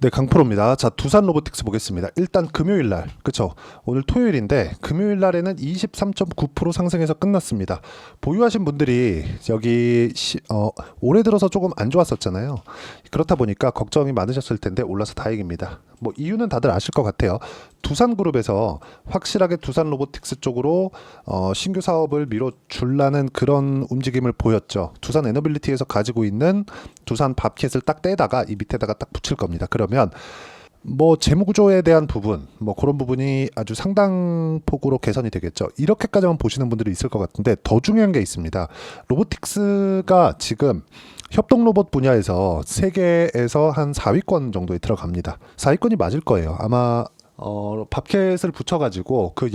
네, 강프로입니다. 자, 두산 로보틱스 보겠습니다. 일단 금요일 날, 그쵸? 오늘 토요일인데 금요일 날에는 23.9% 상승해서 끝났습니다. 보유하신 분들이 여기 올해 들어서 조금 안 좋았었잖아요. 그렇다 보니까 걱정이 많으셨을 텐데 올라서 다행입니다. 뭐 이유는 다들 아실 것 같아요. 두산그룹에서 확실하게 두산 로보틱스 쪽으로 신규 사업을 밀어줄라는 그런 움직임을 보였죠. 두산 에너빌리티에서 가지고 있는 두산 밥켓을 딱 떼다가 이 밑에다가 딱 붙일 겁니다. 그러면 뭐 재무구조에 대한 부분, 뭐 그런 부분이 아주 상당폭으로 개선이 되겠죠. 이렇게까지만 보시는 분들이 있을 것 같은데 더 중요한 게 있습니다. 로보틱스가 지금 협동 로봇 분야에서 세계에서 한 4위권 정도에 들어갑니다. 4위권이 맞을 거예요. 아마 밥켓을 붙여가지고 그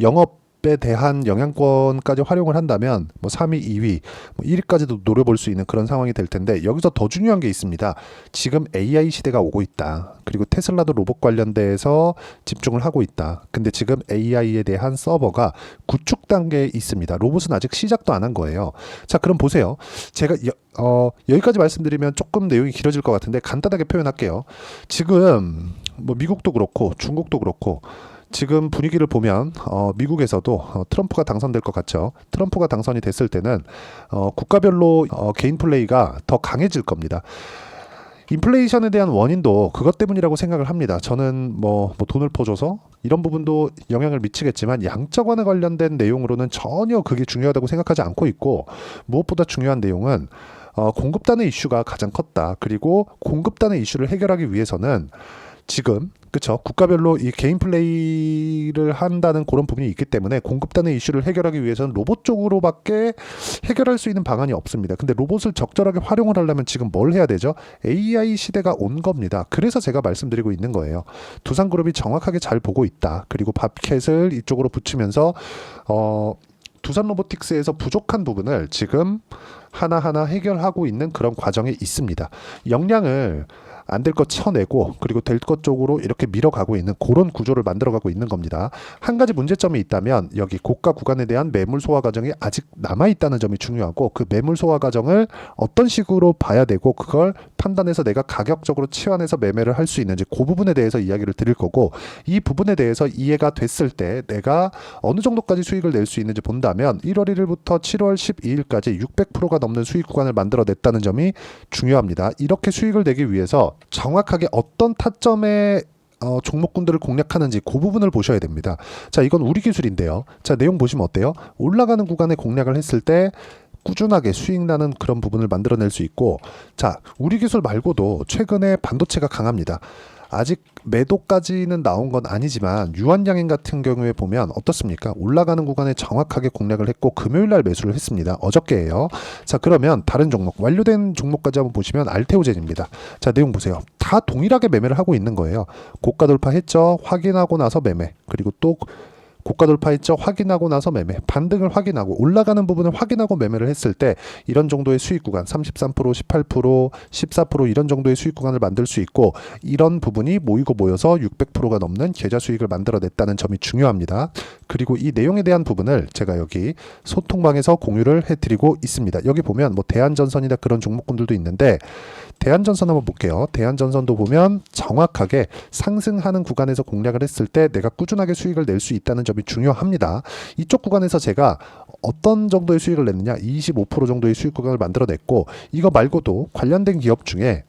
영업에 대한 영향권까지 활용을 한다면 뭐 3위, 2위, 뭐 1위까지도 노려볼 수 있는 그런 상황이 될 텐데 여기서 더 중요한 게 있습니다. 지금 AI 시대가 오고 있다. 그리고 테슬라도 로봇 관련돼서 집중을 하고 있다. 근데 지금 AI에 대한 서버가 구축 단계에 있습니다. 로봇은 아직 시작도 안 한 거예요. 자, 그럼 보세요. 제가 여기까지 말씀드리면 조금 내용이 길어질 것 같은데 간단하게 표현할게요. 지금 뭐 미국도 그렇고 중국도 그렇고 지금 분위기를 보면 미국에서도 트럼프가 당선될 것 같죠. 트럼프가 당선이 됐을 때는 국가별로 개인 플레이가 더 강해질 겁니다. 인플레이션에 대한 원인도 그것 때문이라고 생각을 합니다. 저는 뭐 돈을 퍼줘서 이런 부분도 영향을 미치겠지만 양적 완화 관련된 내용으로는 전혀 그게 중요하다고 생각하지 않고 있고, 무엇보다 중요한 내용은 공급단의 이슈가 가장 컸다. 그리고 공급단의 이슈를 해결하기 위해서는 지금 그쵸, 국가별로 이 개인 플레이를 한다는 그런 부분이 있기 때문에 공급단의 이슈를 해결하기 위해서는 로봇 쪽으로밖에 해결할 수 있는 방안이 없습니다. 근데 로봇을 적절하게 활용을 하려면 지금 뭘 해야 되죠? AI 시대가 온 겁니다. 그래서 제가 말씀드리고 있는 거예요. 두산그룹이 정확하게 잘 보고 있다. 그리고 밥켓을 이쪽으로 붙이면서 두산 로보틱스에서 부족한 부분을 지금 하나하나 해결하고 있는 그런 과정에 있습니다. 역량을 안 될 것 쳐내고 그리고 될 것 쪽으로 이렇게 밀어가고 있는 그런 구조를 만들어가고 있는 겁니다. 한 가지 문제점이 있다면 여기 고가 구간에 대한 매물 소화 과정이 아직 남아있다는 점이 중요하고, 그 매물 소화 과정을 어떤 식으로 봐야 되고 그걸 판단해서 내가 가격적으로 치환해서 매매를 할 수 있는지 그 부분에 대해서 이야기를 드릴 거고, 이 부분에 대해서 이해가 됐을 때 내가 어느 정도까지 수익을 낼 수 있는지 본다면 1월 1일부터 7월 12일까지 600%가 넘는 수익 구간을 만들어냈다는 점이 중요합니다. 이렇게 수익을 내기 위해서 정확하게 어떤 타점의 종목군들을 공략하는지 그 부분을 보셔야 됩니다. 자, 이건 우리 기술인데요. 자, 내용 보시면 어때요? 올라가는 구간에 공략을 했을 때 꾸준하게 수익 나는 그런 부분을 만들어낼 수 있고, 자, 우리 기술 말고도 최근에 반도체가 강합니다. 아직 매도까지는 나온 건 아니지만 유한양행 같은 경우에 보면 어떻습니까? 올라가는 구간에 정확하게 공략을 했고 금요일 날 매수를 했습니다. 어저께예요. 자, 그러면 다른 종목, 완료된 종목까지 한번 보시면 알테오젠입니다. 자, 내용 보세요. 다 동일하게 매매를 하고 있는 거예요. 고가 돌파했죠? 확인하고 나서 매매. 그리고 또 고가 돌파했죠? 확인하고 나서 매매. 반등을 확인하고 올라가는 부분을 확인하고 매매를 했을 때 이런 정도의 수익 구간 33%, 18%, 14% 이런 정도의 수익 구간을 만들 수 있고, 이런 부분이 모이고 모여서 600%가 넘는 계좌 수익을 만들어냈다는 점이 중요합니다. 그리고 이 내용에 대한 부분을 제가 여기 소통방에서 공유를 해드리고 있습니다. 여기 보면 뭐 대한전선이나 그런 종목군들도 있는데 대한전선 한번 볼게요. 대한전선도 보면 정확하게 상승하는 구간에서 공략을 했을 때 내가 꾸준하게 수익을 낼 수 있다는 점이 중요합니다. 이쪽 구간에서 제가 어떤 정도의 수익을 냈느냐, 25% 정도의 수익 구간을 만들어냈고, 이거 말고도 관련된 기업 중에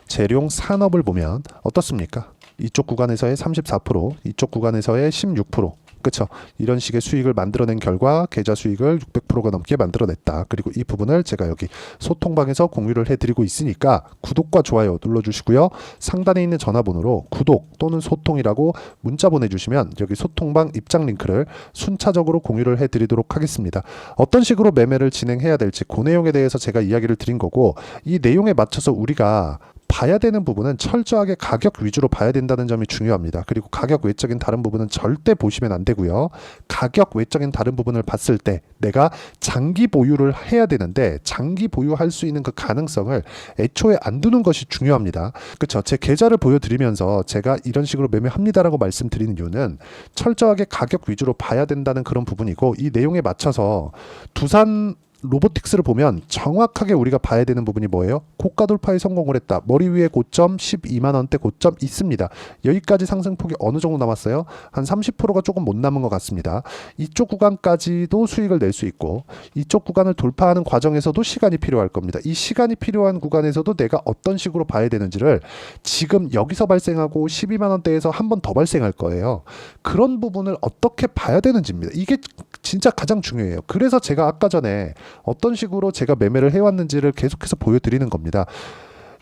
재룡 산업을 보면 어떻습니까? 이쪽 구간에서의 34%, 이쪽 구간에서의 16%, 그쵸? 이런 식의 수익을 만들어낸 결과 계좌 수익을 600%가 넘게 만들어냈다. 그리고 이 부분을 제가 여기 소통방에서 공유를 해드리고 있으니까 구독과 좋아요 눌러주시고요. 상단에 있는 전화번호로 구독 또는 소통이라고 문자 보내주시면 여기 소통방 입장 링크를 순차적으로 공유를 해드리도록 하겠습니다. 어떤 식으로 매매를 진행해야 될지 그 내용에 대해서 제가 이야기를 드린 거고, 이 내용에 맞춰서 우리가 봐야 되는 부분은 철저하게 가격 위주로 봐야 된다는 점이 중요합니다. 그리고 가격 외적인 다른 부분은 절대 보시면 안 되고요. 가격 외적인 다른 부분을 봤을 때 내가 장기 보유를 해야 되는데 장기 보유할 수 있는 그 가능성을 애초에 안 두는 것이 중요합니다. 그렇죠? 제 계좌를 보여드리면서 제가 이런 식으로 매매합니다라고 말씀드리는 이유는 철저하게 가격 위주로 봐야 된다는 그런 부분이고, 이 내용에 맞춰서 두산 로보틱스를 보면 정확하게 우리가 봐야 되는 부분이 뭐예요? 고가 돌파에 성공을 했다. 머리 위에 고점 12만 원대 고점 있습니다. 여기까지 상승폭이 어느 정도 남았어요? 한 30%가 조금 못 남은 것 같습니다. 이쪽 구간까지도 수익을 낼 수 있고 이쪽 구간을 돌파하는 과정에서도 시간이 필요할 겁니다. 이 시간이 필요한 구간에서도 내가 어떤 식으로 봐야 되는지를 지금 여기서 발생하고 12만 원대에서 한 번 더 발생할 거예요. 그런 부분을 어떻게 봐야 되는지입니다. 이게 진짜 가장 중요해요. 그래서 제가 아까 전에 어떤 식으로 제가 매매를 해왔는지를 계속해서 보여드리는 겁니다.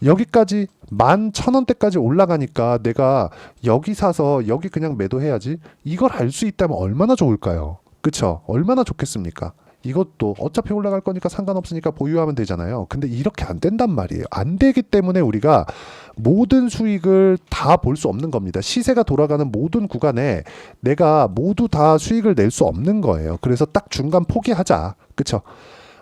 여기까지 11,000원대까지 올라가니까 내가 여기 사서 여기 그냥 매도해야지, 이걸 알 수 있다면 얼마나 좋을까요? 그쵸? 얼마나 좋겠습니까? 이것도 어차피 올라갈 거니까 상관없으니까 보유하면 되잖아요. 근데 이렇게 안 된단 말이에요. 안 되기 때문에 우리가 모든 수익을 다 볼 수 없는 겁니다. 시세가 돌아가는 모든 구간에 내가 모두 다 수익을 낼 수 없는 거예요. 그래서 딱 중간 포기하자. 그쵸?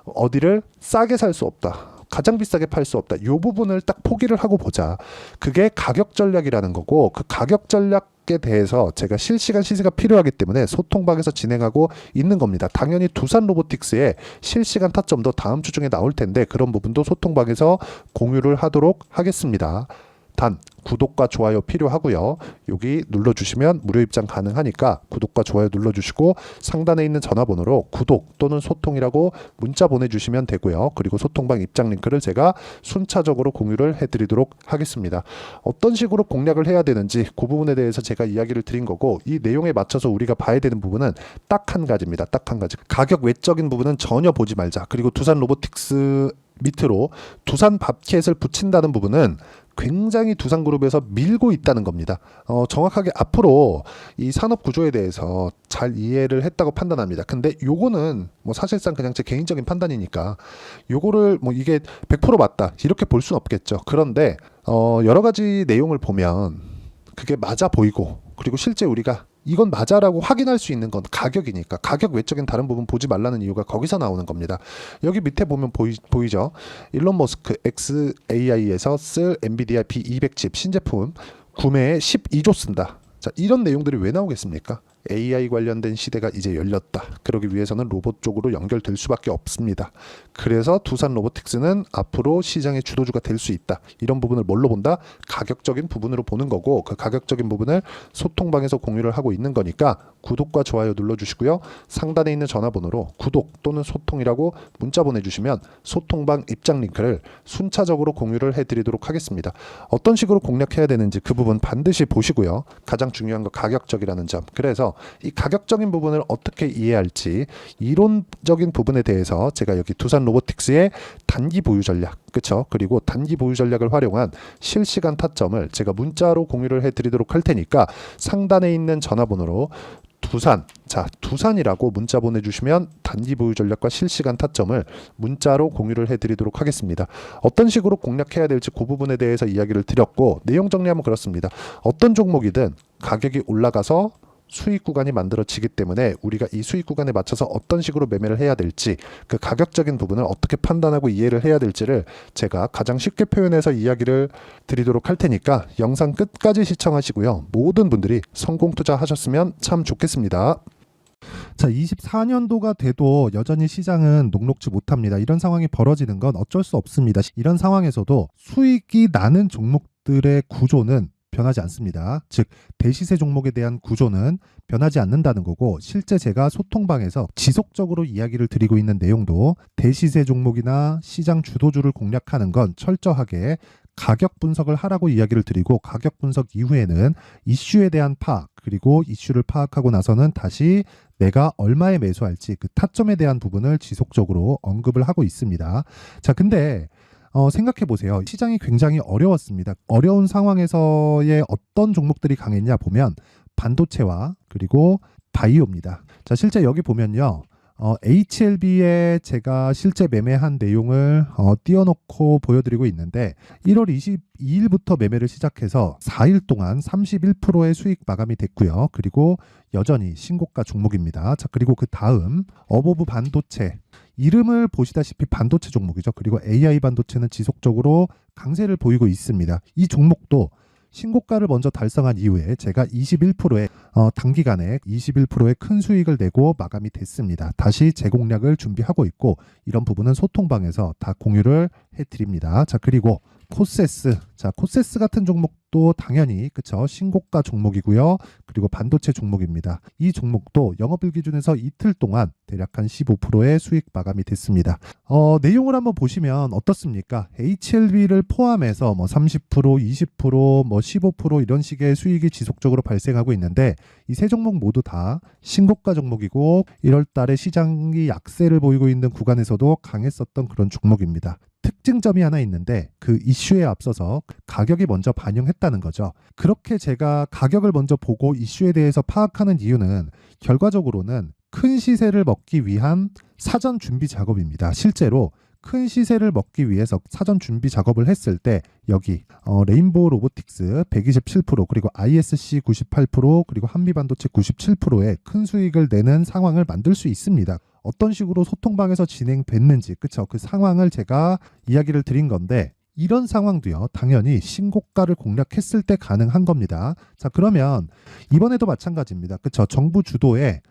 어디를 싸게 살 수 없다, 가장 비싸게 팔 수 없다, 이 부분을 딱 포기를 하고 보자. 그게 가격 전략이라는 거고, 그 가격 전략에 대해서 제가 실시간 시세가 필요하기 때문에 소통방에서 진행하고 있는 겁니다. 당연히 두산 로보틱스의 실시간 타점도 다음 주 중에 나올 텐데 그런 부분도 소통방에서 공유를 하도록 하겠습니다. 단 구독과 좋아요 필요하고요. 여기 눌러주시면 무료 입장 가능하니까 구독과 좋아요 눌러주시고 상단에 있는 전화번호로 구독 또는 소통이라고 문자 보내주시면 되고요. 그리고 소통방 입장 링크를 제가 순차적으로 공유를 해드리도록 하겠습니다. 어떤 식으로 공략을 해야 되는지 그 부분에 대해서 제가 이야기를 드린 거고, 이 내용에 맞춰서 우리가 봐야 되는 부분은 딱 한 가지입니다. 딱 한 가지. 가격 외적인 부분은 전혀 보지 말자. 그리고 두산 로보틱스 밑으로 두산 밥켓을 붙인다는 부분은 굉장히 두산그룹에서 밀고 있다는 겁니다. 정확하게 앞으로 이 산업 구조에 대해서 잘 이해를 했다고 판단합니다. 근데 요거는 뭐 사실상 그냥 제 개인적인 판단이니까 요거를 뭐 이게 100% 맞다 이렇게 볼 수는 없겠죠. 그런데 여러 가지 내용을 보면 그게 맞아 보이고, 그리고 실제 우리가 이건 맞아라고 확인할 수 있는 건 가격이니까 가격 외적인 다른 부분 보지 말라는 이유가 거기서 나오는 겁니다. 여기 밑에 보면 보이죠? 일론 머스크 XAI에서 쓸 엔비디아 B200칩 신제품 구매에 12조 쓴다. 자, 이런 내용들이 왜 나오겠습니까? AI 관련된 시대가 이제 열렸다. 그러기 위해서는 로봇 쪽으로 연결될 수밖에 없습니다. 그래서 두산 로보틱스는 앞으로 시장의 주도주가 될 수 있다. 이런 부분을 뭘로 본다? 가격적인 부분으로 보는 거고, 그 가격적인 부분을 소통방에서 공유를 하고 있는 거니까 구독과 좋아요 눌러주시고요. 상단에 있는 전화번호로 구독 또는 소통이라고 문자 보내주시면 소통방 입장 링크를 순차적으로 공유를 해드리도록 하겠습니다. 어떤 식으로 공략해야 되는지 그 부분 반드시 보시고요. 가장 중요한 거 가격적이라는 점. 그래서 이 가격적인 부분을 어떻게 이해할지 이론적인 부분에 대해서 제가 여기 두산 로보틱스의 단기 보유 전략, 그쵸? 그리고 단기 보유 전략을 활용한 실시간 타점을 제가 문자로 공유를 해드리도록 할 테니까 상단에 있는 전화번호로 두산이라고 문자 보내주시면 단기 보유 전략과 실시간 타점을 문자로 공유를 해드리도록 하겠습니다. 어떤 식으로 공략해야 될지 그 부분에 대해서 이야기를 드렸고, 내용 정리하면 그렇습니다. 어떤 종목이든 가격이 올라가서 수익 구간이 만들어지기 때문에 우리가 이 수익 구간에 맞춰서 어떤 식으로 매매를 해야 될지, 그 가격적인 부분을 어떻게 판단하고 이해를 해야 될지를 제가 가장 쉽게 표현해서 이야기를 드리도록 할 테니까 영상 끝까지 시청하시고요. 모든 분들이 성공 투자하셨으면 참 좋겠습니다. 자, 24년도가 돼도 여전히 시장은 녹록지 못합니다. 이런 상황이 벌어지는 건 어쩔 수 없습니다. 이런 상황에서도 수익이 나는 종목들의 구조는 변하지 않습니다. 즉 대시세 종목에 대한 구조는 변하지 않는다는 거고, 실제 제가 소통방에서 지속적으로 이야기를 드리고 있는 내용도 대시세 종목이나 시장 주도주를 공략하는 건 철저하게 가격 분석을 하라고 이야기를 드리고, 가격 분석 이후에는 이슈에 대한 파악, 그리고 이슈를 파악하고 나서는 다시 내가 얼마에 매수할지 그 타점에 대한 부분을 지속적으로 언급을 하고 있습니다. 자, 근데 생각해 보세요. 시장이 굉장히 어려웠습니다. 어려운 상황에서의 어떤 종목들이 강했냐 보면 반도체와 그리고 바이오입니다. 자, 실제 여기 보면요. HLB에 제가 실제 매매한 내용을 띄워놓고 보여드리고 있는데 1월 22일부터 매매를 시작해서 4일 동안 31%의 수익 마감이 됐고요. 그리고 여전히 신고가 종목입니다. 자, 그리고 그 다음 어보브 반도체, 이름을 보시다시피 반도체 종목이죠. 그리고 AI 반도체는 지속적으로 강세를 보이고 있습니다. 이 종목도 신고가를 먼저 달성한 이후에 제가 21%의 단기간에 21%의 큰 수익을 내고 마감이 됐습니다. 다시 재공략을 준비하고 있고 이런 부분은 소통방에서 다 공유를 해드립니다. 자, 그리고 코세스. 자, 코세스 같은 종목도 당연히 그쵸 신고가 종목이고요. 그리고 반도체 종목입니다. 이 종목도 영업일 기준에서 이틀 동안 대략 한 15%의 수익 마감이 됐습니다. 내용을 한번 보시면 어떻습니까? HLB를 포함해서 뭐 30%, 20%, 뭐 15% 이런 식의 수익이 지속적으로 발생하고 있는데 이 세 종목 모두 다 신고가 종목이고 1월 달에 시장이 약세를 보이고 있는 구간에서도 강했었던 그런 종목입니다. 특징점이 하나 있는데 그 이슈에 앞서서 가격이 먼저 반영했다는 거죠. 그렇게 제가 가격을 먼저 보고 이슈에 대해서 파악하는 이유는 결과적으로는 큰 시세를 먹기 위한 사전 준비 작업입니다. 실제로 큰 시세를 먹기 위해서 사전 준비 작업을 했을 때 여기 레인보우 로보틱스 127% 그리고 ISC 98% 그리고 한미반도체 97%의 큰 수익을 내는 상황을 만들 수 있습니다. 어떤 식으로 소통방에서 진행됐는지 그쵸 그 상황을 제가 이야기를 드린 건데 이런 상황도요 당연히 신고가를 공략했을 때 가능한 겁니다. 자, 그러면 이번에도 마찬가지입니다. 그쵸 정부 주도의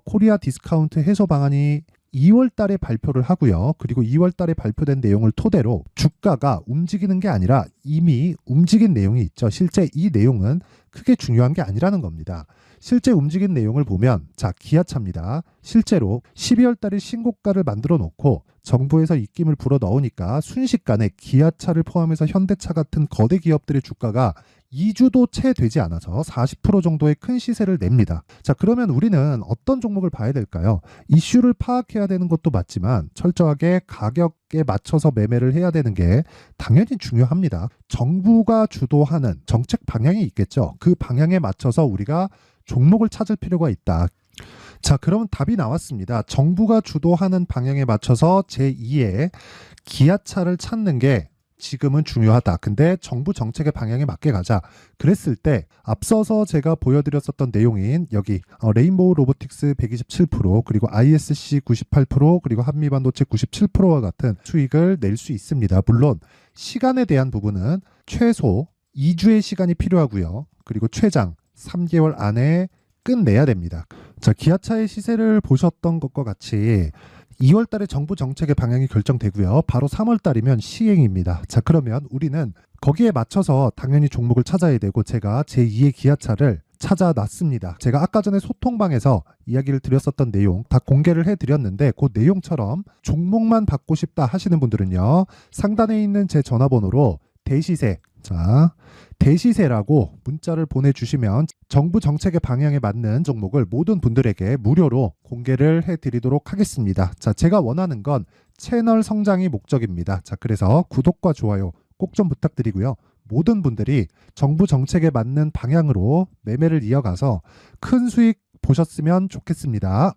코리아 디스카운트 해소 방안이 2월 달에 발표를 하고요. 그리고 2월 달에 발표된 내용을 토대로 주가가 움직이는 게 아니라 이미 움직인 내용이 있죠. 실제 이 내용은 크게 중요한 게 아니라는 겁니다. 실제 움직인 내용을 보면 자, 기아차입니다. 실제로 12월 달에 신고가를 만들어 놓고 정부에서 입김을 불어 넣으니까 순식간에 기아차를 포함해서 현대차 같은 거대 기업들의 주가가 2주도 채 되지 않아서 40% 정도의 큰 시세를 냅니다. 자, 그러면 우리는 어떤 종목을 봐야 될까요? 이슈를 파악해야 되는 것도 맞지만 철저하게 가격에 맞춰서 매매를 해야 되는 게 당연히 중요합니다. 정부가 주도하는 정책 방향이 있겠죠. 그 방향에 맞춰서 우리가 종목을 찾을 필요가 있다. 자, 그러면 답이 나왔습니다. 정부가 주도하는 방향에 맞춰서 제2의 기아차를 찾는 게 지금은 중요하다. 근데 정부 정책의 방향에 맞게 가자. 그랬을 때 앞서서 제가 보여드렸었던 내용인 여기 레인보우 로보틱스 127% 그리고 ISC 98% 그리고 한미반도체 97%와 같은 수익을 낼 수 있습니다. 물론 시간에 대한 부분은 최소 2주의 시간이 필요하고요. 그리고 최장 3개월 안에 끝내야 됩니다. 자, 기아차의 시세를 보셨던 것과 같이 2월 달에 정부 정책의 방향이 결정되고요. 바로 3월 달이면 시행입니다. 자, 그러면 우리는 거기에 맞춰서 당연히 종목을 찾아야 되고 제가 제2의 기아차를 찾아놨습니다. 제가 아까 전에 소통방에서 이야기를 드렸었던 내용 다 공개를 해드렸는데 그 내용처럼 종목만 받고 싶다 하시는 분들은요. 상단에 있는 제 전화번호로 대시세, 자, 대시세라고 문자를 보내주시면 정부 정책의 방향에 맞는 종목을 모든 분들에게 무료로 공개를 해드리도록 하겠습니다. 자, 제가 원하는 건 채널 성장이 목적입니다. 자, 그래서 구독과 좋아요 꼭 좀 부탁드리고요. 모든 분들이 정부 정책에 맞는 방향으로 매매를 이어가서 큰 수익 보셨으면 좋겠습니다.